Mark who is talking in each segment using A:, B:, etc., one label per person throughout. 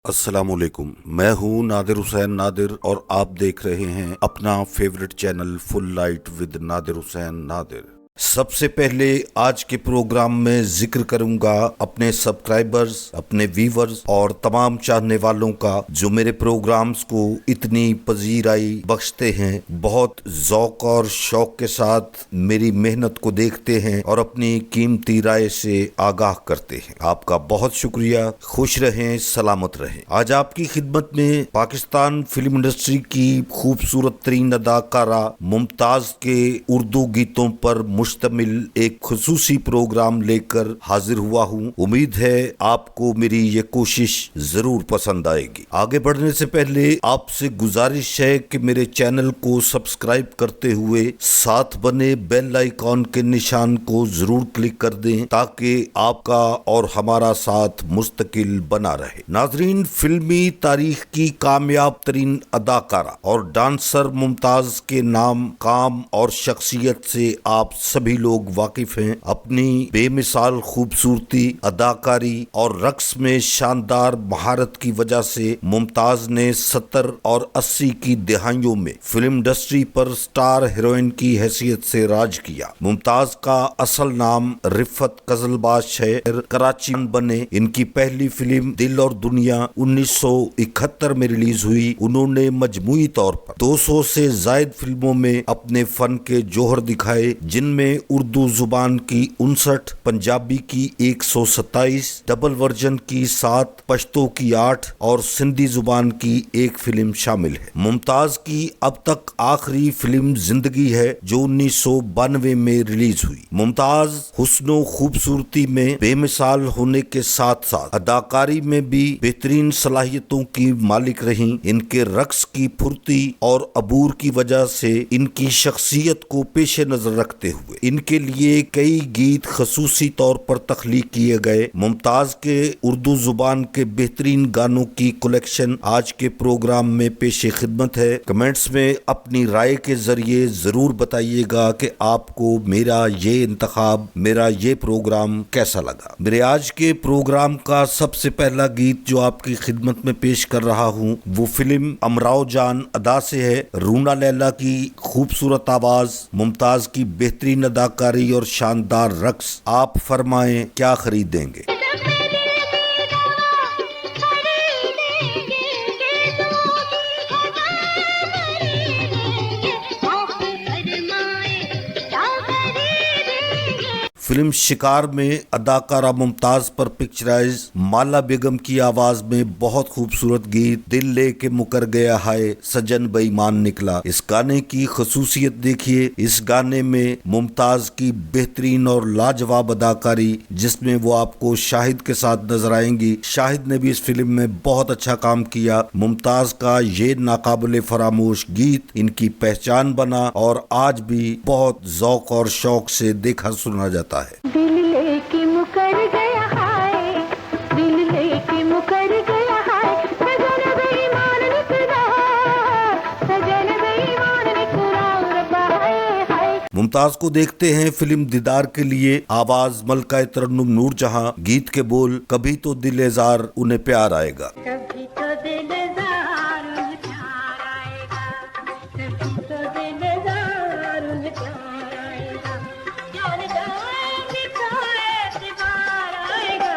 A: अस्सलामुअलैकुम। मैं हूँ नादिर हुसैन नादिर और आप देख रहे हैं अपना favourite channel full light with Nadir Hussain Nadir. सबसे पहले आज के प्रोग्राम में जिक्र करूंगा अपने सब्सक्राइबर्स, अपने व्यूवर्स और तमाम चाहने वालों का जो मेरे प्रोग्राम्स को इतनी पजीराई बख्शते हैं, बहुत ज़ौक और शौक के साथ मेरी मेहनत को देखते हैं और अपनी कीमती राय से आगाह करते हैं। आपका बहुत शुक्रिया। खुश रहें, सलामत रहें। आज आपकी खिदमत में पाकिस्तान फिल्म इंडस्ट्री की खूबसूरत तरीन अदाकारा मुमताज के उर्दू गीतों पर मुश्तमिल एक खुसूसी प्रोग्राम लेकर हाजिर हुआ हूँ। उम्मीद है आपको मेरी ये कोशिश जरूर पसंद आएगी। आगे बढ़ने से पहले आपसे गुजारिश है कि मेरे चैनल को सब्सक्राइब करते हुए साथ बने बेल आइकॉन के निशान को जरूर क्लिक कर दें ताकि आपका और हमारा साथ मुस्तकिल बना रहे। नाजरीन, फिल्मी तारीख की कामयाब तरीन अदाकारा और डांसर मुमताज के नाम, काम और शख्सियत से आप सभी लोग वाकिफ हैं। अपनी बेमिसाल खूबसूरती, अदाकारी और रक्स में शानदार महारत की वजह से मुमताज ने 70 और 80 की दिहाइयों में फिल्म इंडस्ट्री पर स्टार हीरोइन की हैसियत से राज किया। मुमताज का असल नाम रिफत कजलबाश है। कराची में बने इनकी पहली फिल्म दिल और दुनिया 1971 में रिलीज हुई। उन्होंने मजमूई तौर पर 200 से जायद फिल्मों में अपने फन के जोहर दिखाए, जिनमें उर्दू जुबान की 59, पंजाबी की 127, डबल वर्जन की 7, पश्तो की 8 और सिंधी जुबान की एक फिल्म शामिल है। मुमताज की अब तक आखिरी फिल्म जिंदगी है जो 1992 में रिलीज हुई। मुमताज हुस्नो खूबसूरती में बेमिसाल होने के साथ साथ अदाकारी में भी बेहतरीन सलाहियतों की मालिक रहीं। इनके रक्स की फुर्ती और अबूर की वजह से इनकी शख्सियत को पेश नजर रखते हुए इनके लिए कई गीत खसूसी तौर पर तख्लीक किए गए। मुमताज के उर्दू जुबान के बेहतरीन गानों की कलेक्शन आज के प्रोग्राम में पेश खिदमत है। कमेंट्स में अपनी राय के जरिए जरूर बताइएगा कि आपको मेरा ये इंतखाब, मेरा ये प्रोग्राम कैसा लगा। मेरे आज के प्रोग्राम का सबसे पहला गीत जो आपकी खिदमत में पेश कर रहा हूँ वो फिल्म अमराव जान अदा से है। रूना लैला की खूबसूरत आवाज, मुमताज की बेहतरीन अदाकारी और शानदार रक्स। आप फरमाएं, क्या खरीदेंगे? फिल्म शिकार में अदाकारा मुमताज पर पिक्चराइज माला बेगम की आवाज में बहुत खूबसूरत गीत दिल लेके मुकर गया हाय सजन बेईमान निकला। इस गाने की खसूसियत देखिए। इस गाने में मुमताज की बेहतरीन और लाजवाब अदाकारी, जिसमें वो आपको शाहिद के साथ नजर आएंगी। शाहिद ने भी इस फिल्म में बहुत अच्छा काम किया। मुमताज का ये नाकाबिले फरामोश गीत इनकी पहचान बना और आज भी बहुत ज़ौक और शौक से देखा सुना जाता है।
B: दिल लेके मुकर गया हाय, दिल लेके मुकर गया हाय, सजन बेईमान निकला, सजन बेईमान निकला, रब्बा हाय हाय।
A: मुमताज को देखते हैं फिल्म दीदार के लिए। आवाज मलका तरन्नुम नूरजहां, गीत के बोल कभी तो दिलेजार उन्हें प्यार आएगा।
B: कभी तो दिलदार उन्हें प्यार आएगा, कभी तो दिलदार उन्हें प्यार आएगा, जान जाएंगे तो एतबार आएगा।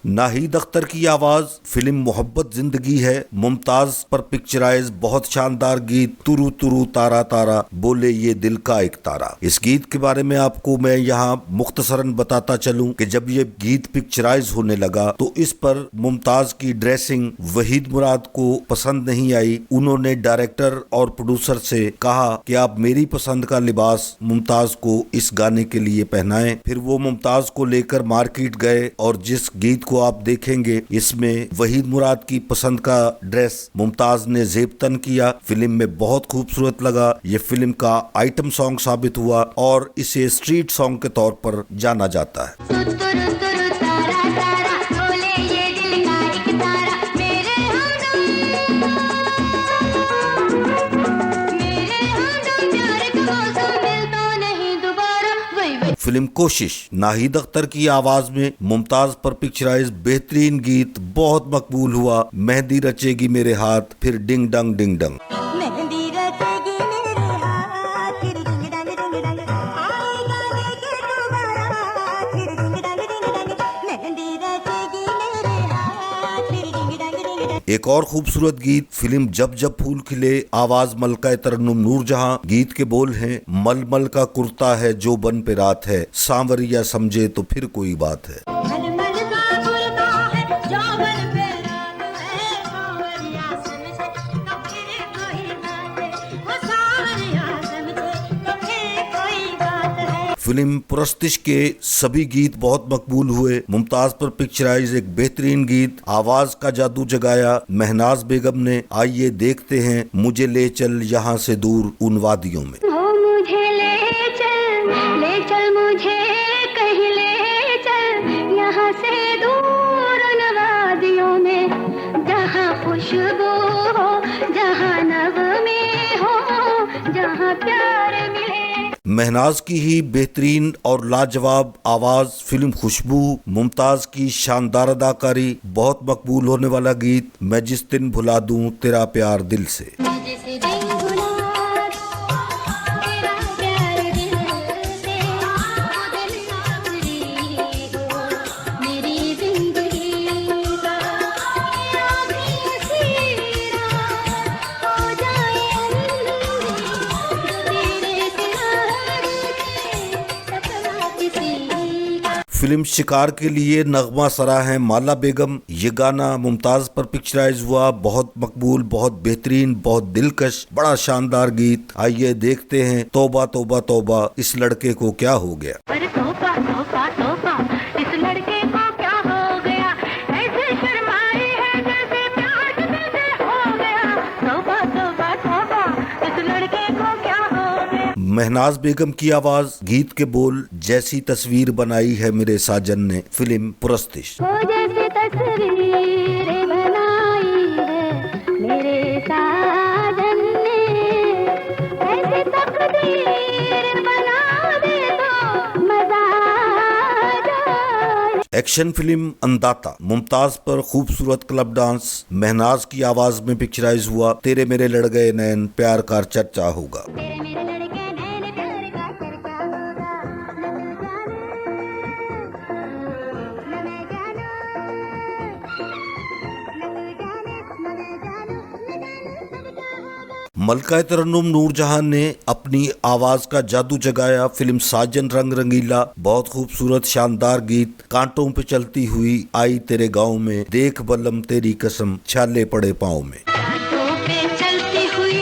A: नाहिद अख्तर की आवाज, फिल्म मोहब्बत जिंदगी है। मुमताज पर पिक्चराइज बहुत शानदार गीत तुरु तुरु तारा तारा बोले ये दिल का एक तारा। इस गीत के बारे में आपको मैं यहाँ मुख्तसरन बताता चलूं कि जब ये गीत पिक्चराइज होने लगा तो इस पर मुमताज की ड्रेसिंग वहीद मुराद को पसंद नहीं आई। उन्होंने डायरेक्टर और प्रोड्यूसर से कहा कि आप मेरी पसंद का लिबास मुमताज को इस गाने के लिए पहनाएं। फिर वो मुमताज को लेकर मार्केट गए और जिस गीत को आप देखेंगे इसमें वहीद मुराद की पसंद का ड्रेस मुमताज ने जेबतन किया। फिल्म में बहुत खूबसूरत लगा। ये फिल्म का आइटम सॉन्ग साबित हुआ और इसे स्ट्रीट सॉन्ग के तौर पर जाना जाता है। फिल्म कोशिश, नाहिद अख्तर की आवाज में मुमताज पर पिक्चराइज बेहतरीन गीत बहुत मकबूल हुआ। मेहंदी रचेगी मेरे हाथ, फिर डिंग डंग डिंग डंग।
C: मेहंदी रचेगी मेरे हाथ, फिर डिंग डंग डिंग डंग, आएगा लेके तुम्हारा, फिर डिंग डंग डिंग डंग, मेहंदी रचेगी मेरे हाथ, फिर डिंग डंग डिंग डंग।
A: एक और खूबसूरत गीत फिल्म जब जब फूल खिले, आवाज मलका तरन्नुम नूरजहां। गीत के बोल हैं, मलमल का कुर्ता है जो बन पे रात है, सांवरिया समझे तो फिर कोई बात है।
C: मलमल का कुर्ता है जो बन पे रात है, सांवरिया समझे तो फिर कोई बात है, वो सांवरिया समझे तो फिर कोई बात है।
A: फिल्म पुरस्तिश के सभी गीत बहुत मकबूल हुए। मुमताज पर पिक्चराइज एक बेहतरीन गीत, आवाज का जादू जगाया महनाज बेगम ने। आइए देखते हैं, मुझे ले चल यहाँ से दूर उन वादियों में।
B: हो मुझे ले चल मुझे कहीं ले चल, यहाँ से दूर उन वादियों में, जहाँ खुशबू हो, जहाँ नगमे हो, जहाँ प्यार मिले।
A: महनाज की ही बेहतरीन और लाजवाब आवाज, फिल्म खुशबू, मुमताज की शानदार अदाकारी, बहुत मकबूल होने वाला गीत मैं जिस दिन भुला दूं तेरा प्यार दिल से।
C: मैं जिस दिन भुला तेरा प्यार दिल से, वो दिन आखिरी हो मेरी जिंदगी का, आखिरी हसीना हो जाए अंधेरी, जो तेरे सिवा देखे सपना किसी का।
A: फिल्म शिकार के लिए नगमा सरा है माला बेगम। ये गाना मुमताज पर पिक्चराइज हुआ, बहुत मकबूल, बहुत बेहतरीन, बहुत दिलकश, बड़ा शानदार गीत। आइए देखते हैं, तौबा तौबा तौबा इस लड़के को क्या हो गया।
B: अरे तोबा तोबा तोबा इस लड़के को क्या हो गया, ऐसे शर्माए है जैसे प्यार तुझसे हो गया। तोबा तोबा तोबा इस लड़के को क्या हो गया।
A: महनाज बेगम की आवाज, गीत के बोल, जैसी तस्वीर बनाई है मेरे साजन ने। फिल्म पुरस्तिश।
B: वो जैसी तस्वीर बनाई है मेरे साजन ने, ऐसी तकदीर बना दे तो मजा आ जाए।
A: एक्शन फिल्म अंदाता, मुमताज पर खूबसूरत क्लब डांस, महनाज की आवाज में पिक्चराइज हुआ। तेरे मेरे लड़ गए नैन, प्यार का चर्चा होगा।
C: तेरे मेरे लड़के नैन प्यार का चर्चा होगा, न मैं जानू न मैं जानू, न तू जाने न मैं जानू, न जानू सब क्या होगा।
A: मलका तरन्नुम नूरजहां ने अपनी आवाज का जादू जगाया। फिल्म साजन रंग रंगीला, बहुत खूबसूरत शानदार गीत। कांटों पे चलती हुई आई तेरे गाँव में, देख बलम तेरी कसम छाले पड़े पाँव में।
C: कांटों पे चलती हुई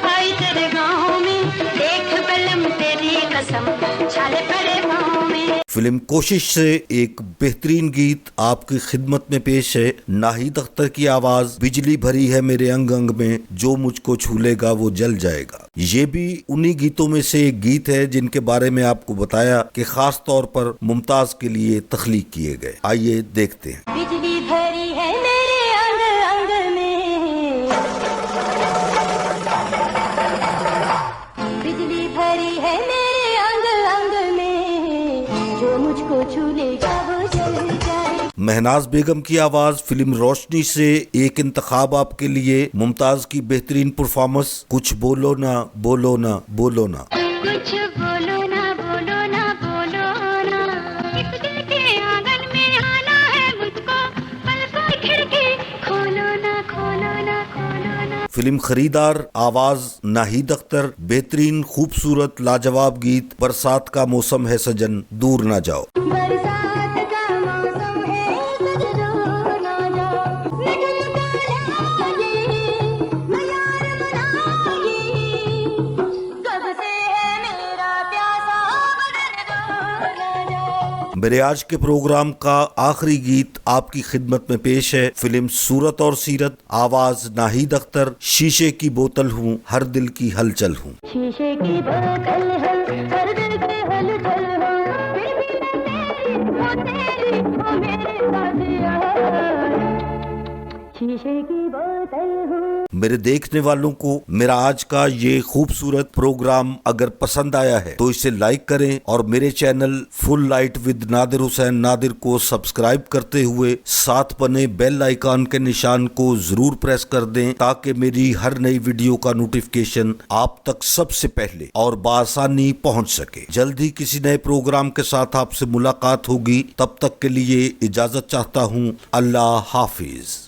C: आई तेरे गाँव में, देख बलम तेरी कसम छाले पड़े पाँव में।
A: फिल्म कोशिश से एक बेहतरीन गीत आपकी खिदमत में पेश है। नाहिद अख्तर की आवाज, बिजली भरी है मेरे अंग अंग में, जो मुझको छू लेगा वो जल जाएगा। ये भी उन्हीं गीतों में से एक गीत है जिनके बारे में आपको बताया कि खास तौर पर मुमताज के लिए तख्लीक किए गए। आइए देखते हैं।
C: बिजली भरी है मेरे अंग अंग में, बिजली भरी है मेरे अंग अंग में, जो मुझको छू लेगा वो जल जाए।
A: महनाज बेगम की आवाज, फिल्म रोशनी से एक इंतखाब आपके लिए। मुमताज की बेहतरीन परफॉर्मेंस, कुछ बोलो ना बोलो ना बोलो ना।
B: कुछ बोलो ना बोलो ना बोलो ना, इस दिल के आंगन में आना है मुझको, पलकों की खिड़की खोलो ना खोलो ना खोलो ना।
A: फिल्म खरीदार, आवाज नाहिद अख्तर, बेहतरीन खूबसूरत लाजवाब गीत, बरसात का मौसम है सजन दूर ना जाओ।
C: बरसात का मौसम है सजन दूर ना जाओ, निकल कर आएगी मैं यार बनाऊंगी, कब से है मेरा प्यासा बदन दूर ना जाओ।
A: मेरे आज के प्रोग्राम का आखिरी गीत आपकी खिदमत में पेश है। फिल्म सूरत और सीरत, आवाज नाहिद अख्तर। शीशे की बोतल हूँ, हर दिल की हलचल हूँ।
B: शीशे की बोतल है, हर दिल की हलचल हो, फिर भी मैं तेरी, वो तेरी, वो मेरे साथिया। शीशे नशे की बोतल हूँ।
A: मेरे देखने वालों को मेरा आज का ये खूबसूरत प्रोग्राम अगर पसंद आया है तो इसे लाइक करें और मेरे channel full light with Nadir Hussain Nadir को सब्सक्राइब करते हुए साथ बने बेल आइकन के निशान को जरूर प्रेस कर दें ताकि मेरी हर नई वीडियो का नोटिफिकेशन आप तक सबसे पहले और बआसानी पहुंच सके। जल्दी किसी नए प्रोग्राम के साथ आपसे मुलाकात होगी, तब तक के लिए इजाजत चाहता हूं। अल्लाह हाफिज।